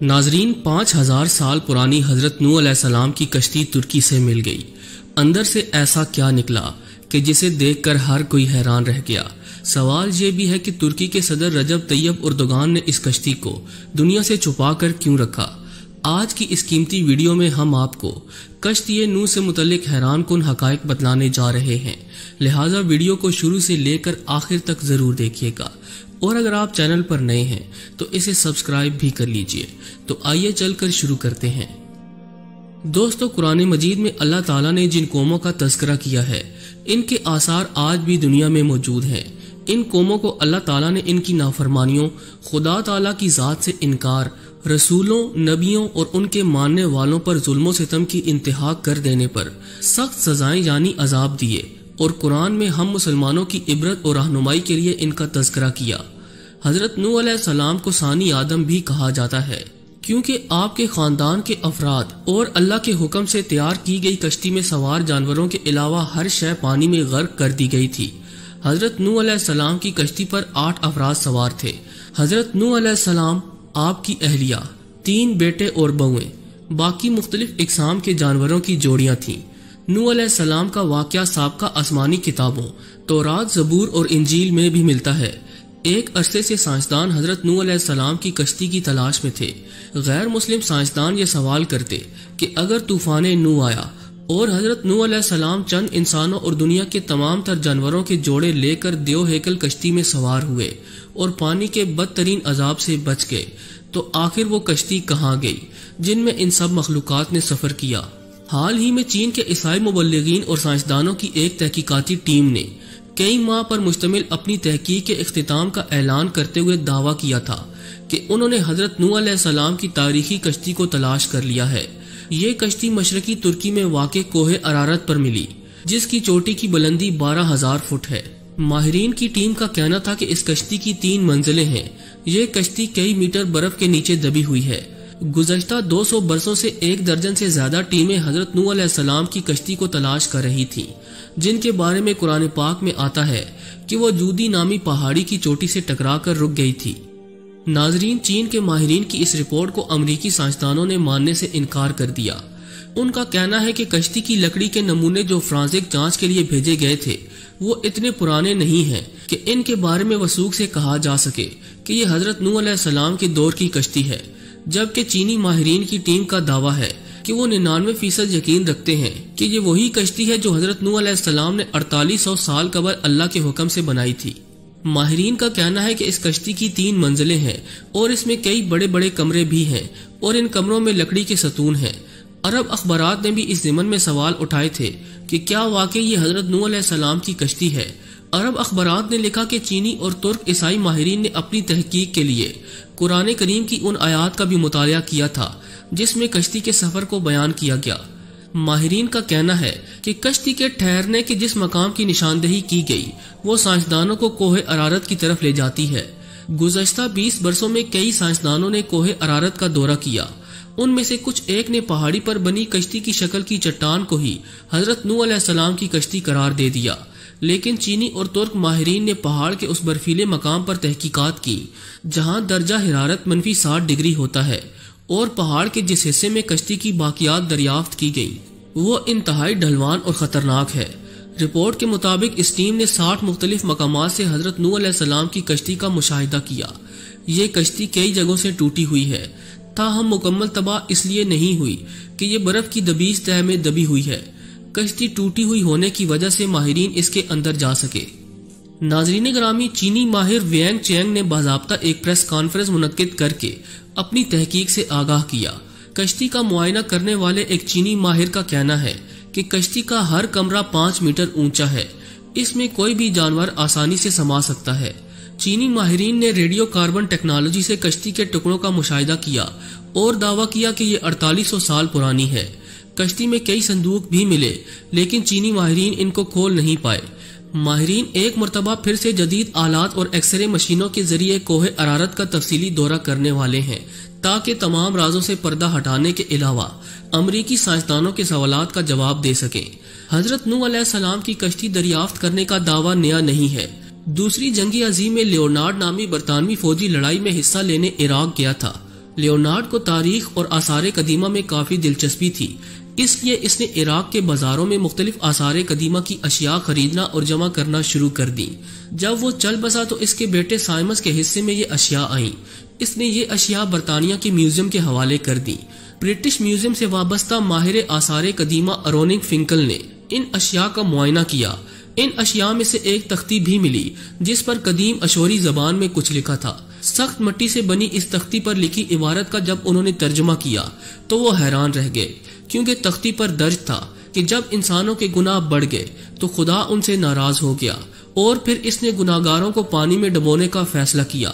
ناظرین، 5000 سال پرانی حضرت نوح علیہ السلام کی کشتی ترکی سے مل گئی۔ اندر سے ایسا کیا نکلا کہ جسے دیکھ کر ہر کوئی حیران رہ گیا۔ سوال یہ بھی ہے کہ ترکی کے صدر رجب طیب اردوغان نے اس کشتی کو دنیا سے چھپا کر کیوں رکھا؟ آج کی اس قیمتی ویڈیو میں ہم آپ کو کشتی نوح سے متعلق حیران کن حقائق بتلانے جا رہے ہیں، لہٰذا ویڈیو کو شروع سے لے کر آخر تک ضرور دیکھیے گا، اور اگر آپ چینل پر نئے ہیں تو اسے سبسکرائب بھی کر لیجئے۔ تو آئیے چل کر شروع کرتے ہیں۔ دوستو، قرآن مجید میں اللہ تعالیٰ نے جن قوموں کا تذکرہ کیا ہے ان کے آثار آج بھی دنیا میں موجود ہیں۔ ان قوموں کو اللہ تعالیٰ نے ان کی نافرمانیوں، خدا تعالیٰ کی ذات سے انکار، رسولوں، نبیوں اور ان کے ماننے والوں پر ظلم و ستم کی انتہا کر دینے پر سخت سزائیں یعنی عذاب دیے، اور قرآن میں ہم مسلمانوں کی عبرت اور رہنمائی کے لیے ان کا تذکرہ کیا۔ حضرت نوح علیہ السلام کو ثانی آدم بھی کہا جاتا ہے، کیونکہ آپ کے خاندان کے افراد اور اللہ کے حکم سے تیار کی گئی کشتی میں سوار جانوروں کے علاوہ ہر شے پانی میں غرق کر دی گئی تھی۔ حضرت نوح علیہ السلام کی کشتی پر 8 افراد سوار تھے۔ حضرت نوح علیہ السلام، آپ کی اہلیہ، 3 بیٹے اور بہویں، باقی مختلف اقسام کے جانوروں کی جوڑیاں تھیں۔ نوح علیہ السلام کا واقعہ سابقہ آسمانی کتابوں تورات، زبور اور انجیل میں بھی ملتا ہے۔ ایک عرصے سے سائنسدان حضرت نوح علیہ السلام کی کشتی کی تلاش میں تھے۔ غیر مسلم سائنسدان یہ سوال کرتے کہ اگر طوفان نوح آیا اور حضرت نوح علیہ السلام چند انسانوں اور دنیا کے تمام تر جانوروں کے جوڑے لے کر دیو ہیکل کشتی میں سوار ہوئے اور پانی کے بدترین عذاب سے بچ گئے، تو آخر وہ کشتی کہاں گئی جن میں ان سب مخلوقات نے سفر کیا؟ حال ہی میں چین کے عیسائی مبلغین اور سائنسدانوں کی ایک تحقیقاتی ٹیم نے کئی ماہ پر مشتمل اپنی تحقیق کے اختتام کا اعلان کرتے ہوئے دعویٰ کیا تھا کہ انہوں نے حضرت نوح علیہ السلام کی تاریخی کشتی کو تلاش کر لیا ہے۔ یہ کشتی مشرقی ترکی میں واقع کوہ ارارات پر ملی، جس کی چوٹی کی بلندی 12,000 فٹ ہے۔ ماہرین کی ٹیم کا کہنا تھا کہ اس کشتی کی 3 منزلیں ہیں۔ یہ کشتی کئی میٹر برف کے نیچے دبی ہوئی ہے۔ گزشتہ 200 برسوں سے 1 درجن سے زیادہ ٹیمیں حضرت نوح علیہ السلام کی کشتی کو تلاش کر رہی تھیں، جن کے بارے میں قرآن پاک میں آتا ہے کہ وہ جودی نامی پہاڑی کی چوٹی سے ٹکرا کر رک گئی تھی۔ ناظرین، چین کے ماہرین کی اس رپورٹ کو امریکی سائنسدانوں نے ماننے سے انکار کر دیا۔ ان کا کہنا ہے کہ کشتی کی لکڑی کے نمونے جو فرانسک جانچ کے لیے بھیجے گئے تھے وہ اتنے پرانے نہیں ہیں کہ ان کے بارے میں وثوق سے کہا جا سکے کہ یہ حضرت نوح علیہ السلام کے دور کی کشتی ہے، جبکہ چینی ماہرین کی ٹیم کا دعویٰ ہے کہ وہ 99% یقین رکھتے ہیں کہ یہ وہی کشتی ہے جو حضرت نوح علیہ السلام نے 4800 سال قبل اللہ کے حکم سے بنائی تھی۔ ماہرین کا کہنا ہے کہ اس کشتی کی 3 منزلیں ہیں اور اس میں کئی بڑے بڑے کمرے بھی ہیں، اور ان کمروں میں لکڑی کے ستون ہیں۔ عرب اخبارات نے بھی اس ضمن میں سوال اٹھائے تھے کہ کیا واقعی یہ حضرت نوح علیہ السلام کی کشتی ہے؟ عرب اخبارات نے لکھا کہ چینی اور ترک عیسائی ماہرین نے اپنی تحقیق کے لیے قرآن کریم کی ان آیات کا بھی مطالعہ کیا تھا جس میں کشتی کے سفر کو بیان کیا گیا۔ ماہرین کا کہنا ہے کہ کشتی کے ٹھہرنے کے جس مقام کی نشاندہی کی گئی وہ سائنسدانوں کو کوہ ارارات کی طرف لے جاتی ہے۔ گزشتہ 20 برسوں میں کئی سائنسدانوں نے کوہ ارارات کا دورہ کیا۔ ان میں سے کچھ ایک نے پہاڑی پر بنی کشتی کی شکل کی چٹان کو ہی حضرت نوح علیہ السلام کی کشتی قرار دے دیا، لیکن چینی اور ترک ماہرین نے پہاڑ کے اس برفیلے مقام پر تحقیقات کی جہاں درجہ حرارت -60 ڈگری ہوتا ہے، اور پہاڑ کے جس حصے میں کشتی کی باقیات دریافت کی گئی وہ انتہائی ڈھلوان اور خطرناک ہے۔ رپورٹ کے مطابق اس ٹیم نے 60 مختلف مقامات سے حضرت نوح علیہ السلام کی کشتی کا مشاہدہ کیا۔ یہ کشتی کئی جگہوں سے ٹوٹی ہوئی ہے، تاہم مکمل تباہ اس لیے نہیں ہوئی کہ یہ برف کی دبیج تہہ میں دبی ہوئی ہے۔ کشتی ٹوٹی ہوئی ہونے کی وجہ سے ماہرین اس کے اندر جا سکے۔ ناظرین گرامی، چینی ماہر وینگ چینگ نے باضابطہ ایک پریس کانفرنس منعقد کر کے اپنی تحقیق سے آگاہ کیا۔ کشتی کا معائنہ کرنے والے ایک چینی ماہر کا کہنا ہے کہ کشتی کا ہر کمرہ 5 میٹر اونچا ہے، اس میں کوئی بھی جانور آسانی سے سما سکتا ہے۔ چینی ماہرین نے ریڈیو کاربن ٹیکنالوجی سے کشتی کے ٹکڑوں کا مشاہدہ کیا اور دعویٰ کیا کہ یہ 4800 سال پرانی ہے۔ کشتی میں کئی صندوق بھی ملے، لیکن چینی ماہرین ان کو کھول نہیں پائے۔ ماہرین ایک مرتبہ پھر سے جدید آلات اور ایکس رے مشینوں کے ذریعے کوہ ارارات کا تفصیلی دورہ کرنے والے ہیں تاکہ تمام رازوں سے پردہ ہٹانے کے علاوہ امریکی سائنسدانوں کے سوالات کا جواب دے سکیں۔ حضرت نوح علیہ السلام کی کشتی دریافت کرنے کا دعویٰ نیا نہیں ہے۔ دوسری جنگ عظیم میں لیونارڈ نامی برطانوی فوجی لڑائی میں حصہ لینے عراق گیا تھا، لیونارڈ کو تاریخ اور آثار قدیمہ میں کافی دلچسپی تھی، اس لیے اس نے عراق کے بازاروں میں مختلف آثار قدیمہ کی اشیاء خریدنا اور جمع کرنا شروع کر دی۔ جب وہ چل بسا تو اس کے بیٹے سائمس کے حصے میں یہ اشیاء آئیں۔ اس نے یہ اشیاء برطانیہ کے میوزیم کے حوالے کر دی۔ برٹش میوزیم سے وابستہ ماہر آثار قدیمہ اروننگ فنکل نے ان اشیاء کا معائنہ کیا۔ ان اشیاء میں سے ایک تختی بھی ملی جس پر قدیم اشوری زبان میں کچھ لکھا تھا۔ سخت مٹی سے بنی اس تختی پر لکھی عبارت کا جب انہوں نے ترجمہ کیا تو وہ حیران رہ گئے، کیونکہ تختی پر درج تھا کہ جب انسانوں کے گناہ بڑھ گئے تو خدا ان سے ناراض ہو گیا اور پھر اس نے گناہگاروں کو پانی میں ڈبونے کا فیصلہ کیا۔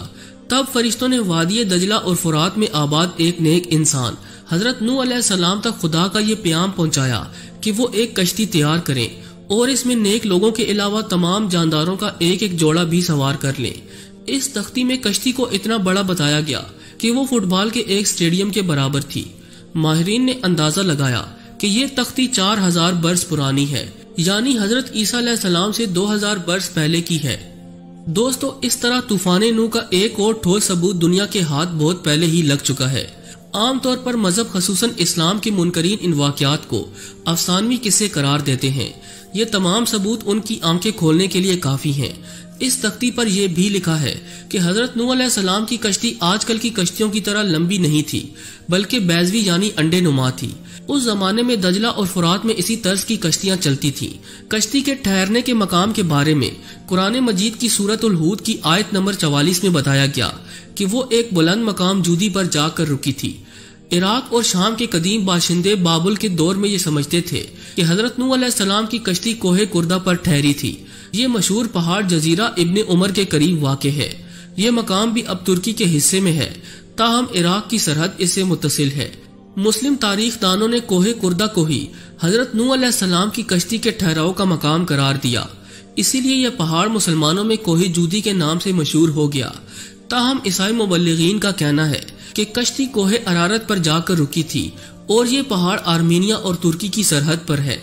تب فرشتوں نے وادی دجلہ اور فرات میں آباد ایک نیک انسان حضرت نوح علیہ السلام تک خدا کا یہ پیام پہنچایا کہ وہ ایک کشتی تیار کریں اور اس میں نیک لوگوں کے علاوہ تمام جانداروں کا ایک ایک جوڑا بھی سوار کر لیں۔ اس تختی میں کشتی کو اتنا بڑا بتایا گیا کہ وہ فٹ بال کے ایک سٹیڈیم کے برابر تھی۔ ماہرین نے اندازہ لگایا کہ یہ تختی 4000 برس پرانی ہے، یعنی حضرت عیسیٰ علیہ السلام سے 2000 برس پہلے کی ہے۔ دوستو، اس طرح طوفان نوح کا ایک اور ٹھوس ثبوت دنیا کے ہاتھ بہت پہلے ہی لگ چکا ہے۔ عام طور پر مذہب خصوصاً اسلام کے منکرین ان واقعات کو افسانوی قصے قرار دیتے ہیں۔ یہ تمام ثبوت ان کی آنکھیں کھولنے کے لیے کافی ہیں۔ اس تختی پر یہ بھی لکھا ہے کہ حضرت نوح علیہ السلام کی کشتی آج کل کی کشتیوں کی طرح لمبی نہیں تھی، بلکہ بیضوی یعنی انڈے نما تھی۔ اس زمانے میں دجلہ اور فرات میں اسی طرز کی کشتیاں چلتی تھیں۔ کشتی کے ٹھہرنے کے مقام کے بارے میں قرآن مجید کی سورۃ الہود کی آیت نمبر 44 میں بتایا گیا کہ وہ ایک بلند مقام جودی پر جا کر رکی تھی۔ عراق اور شام کے قدیم باشندے بابل کے دور میں یہ سمجھتے تھے کہ حضرت نوح علیہ السلام کی کشتی کوہ کردہ پر ٹھہری تھی۔ یہ مشہور پہاڑ جزیرہ ابن عمر کے قریب واقع ہے۔ یہ مقام بھی اب ترکی کے حصے میں ہے، تاہم عراق کی سرحد اس سے متصل ہے۔ مسلم تاریخ دانوں نے کوہ کردہ کو ہی حضرت نوح علیہ السلام کی کشتی کے ٹھہراؤ کا مقام قرار دیا، اسی لیے یہ پہاڑ مسلمانوں میں کوہ جودی کے نام سے مشہور ہو گیا۔ تاہم عیسائی مبلغین کا کہنا ہے کہ کشتی کوہ ارارت پر جا کر رکی تھی اور یہ پہاڑ آرمینیا اور ترکی کی سرحد پر ہے۔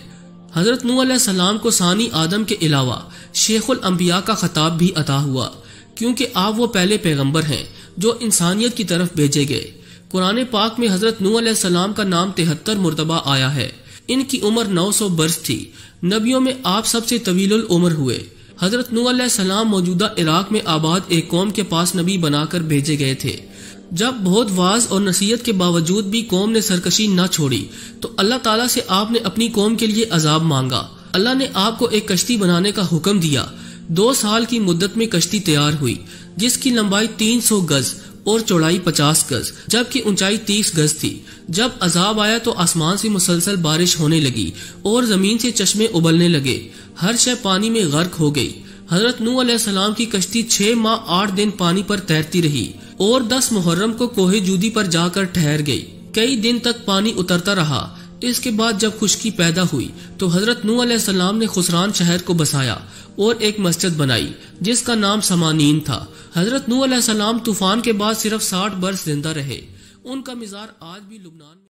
حضرت نوح علیہ السلام کو ثانی آدم کے علاوہ شیخ الانبیاء کا خطاب بھی عطا ہوا، کیونکہ آپ وہ پہلے پیغمبر ہیں جو انسانیت کی طرف بھیجے گئے۔ قرآن پاک میں حضرت نوح علیہ السلام کا نام 73 مرتبہ آیا ہے۔ ان کی عمر 900 برس تھی۔ نبیوں میں آپ سب سے طویل العمر ہوئے۔ حضرت نوح علیہ السلام موجودہ عراق میں آباد ایک قوم کے پاس نبی بنا کر بھیجے گئے تھے۔ جب بہت واعظ اور نصیحت کے باوجود بھی قوم نے سرکشی نہ چھوڑی تو اللہ تعالیٰ سے آپ نے اپنی قوم کے لیے عذاب مانگا۔ اللہ نے آپ کو ایک کشتی بنانے کا حکم دیا۔ 2 سال کی مدت میں کشتی تیار ہوئی، جس کی لمبائی 300 گز اور چوڑائی 50 گز جبکہ اونچائی 30 گز تھی۔ جب عذاب آیا تو آسمان سے مسلسل بارش ہونے لگی اور زمین سے چشمے ابلنے لگے، ہر شے پانی میں غرق ہو گئی۔ حضرت نوح علیہ السلام کی کشتی 6 ماہ 8 دن پانی پر تیرتی رہی اور 10 محرم کو کوہ جودی پر جا کر ٹھہر گئی۔ کئی دن تک پانی اترتا رہا۔ اس کے بعد جب خشکی پیدا ہوئی تو حضرت نوح علیہ السلام نے خسران شہر کو بسایا اور ایک مسجد بنائی جس کا نام سمانین تھا۔ حضرت نوح علیہ السلام طوفان کے بعد صرف 60 برس زندہ رہے۔ ان کا مزار آج بھی لبنان